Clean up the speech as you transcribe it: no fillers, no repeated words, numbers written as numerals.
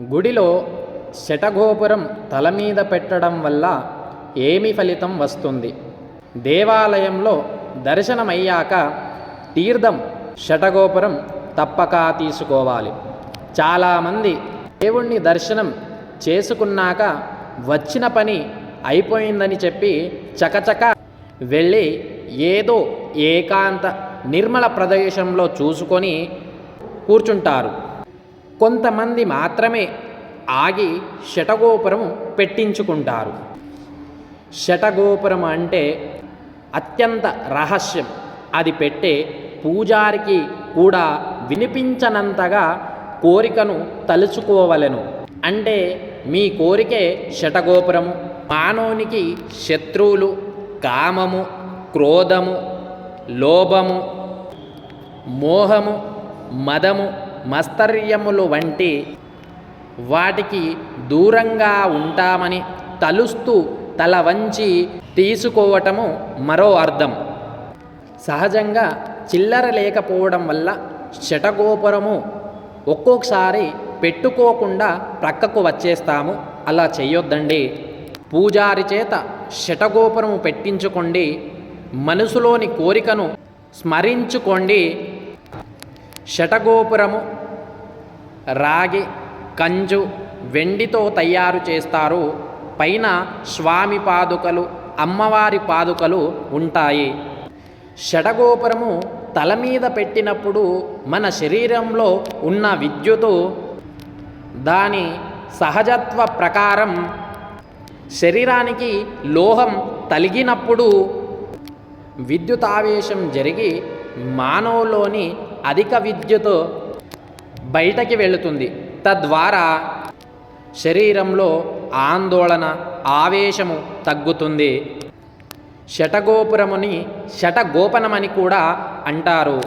గుడిలో శటగోపురం తల మీద పెట్టడం వల్ల ఏమి ఫలితం వస్తుంది? దేవాలయంలో దర్శనమయ్యాక తీర్థం శటగోపురం తప్పక తీసుకోవాలి. చాలామంది దేవుణ్ణి దర్శనం చేసుకున్నాక వచ్చిన పని అయిపోయిందని చెప్పి చకచక వెళ్ళి ఏదో ఏకాంత నిర్మల ప్రదేశంలో చూసుకొని కూర్చుంటారు. కొంతమంది మాత్రమే ఆగి శటగోపురం పెట్టించుకుంటారు. శటగోపురం అంటే అత్యంత రహస్యం. అది పెట్టే పూజారికి కూడా వినిపించనంతగా కోరికను తలుచుకోవలెను. అంటే మీ కోరికే శటగోపురము. మానవునికి శత్రువులు కామము, క్రోధము, లోభము, మోహము, మదము, మస్తర్యములు వంటి వాటికి దూరంగా ఉంటామని తలుస్తూ తల వంచి తీసుకోవటము మరో అర్థం. సహజంగా చిల్లర లేకపోవడం వల్ల శటగోపురము ఒక్కొక్కసారి పెట్టుకోకుండా ప్రక్కకు వచ్చేస్తాము. అలా చేయొద్దండి. పూజారి చేత శటగోపురము పెట్టించుకోండి. మనసులోని కోరికను స్మరించుకోండి. శటగోపురము రాగి, కంచు, వెండితో తయారు చేస్తారు. పైన స్వామి పాదుకలు, అమ్మవారి పాదుకలు ఉంటాయి. శటగోపురము తల మీద పెట్టినప్పుడు మన శరీరంలో ఉన్న విద్యుత్తు దాని సహజత్వ ప్రకారం శరీరానికి లోహం తలిగినప్పుడు విద్యుతావేశం జరిగి మానవులోని అధిక విద్యుత్ బయటకి వెళుతుంది. తద్వారా శరీరంలో ఆందోళన, ఆవేశము తగ్గుతుంది. శటగోపురముని శటగోపనమని కూడా అంటారు.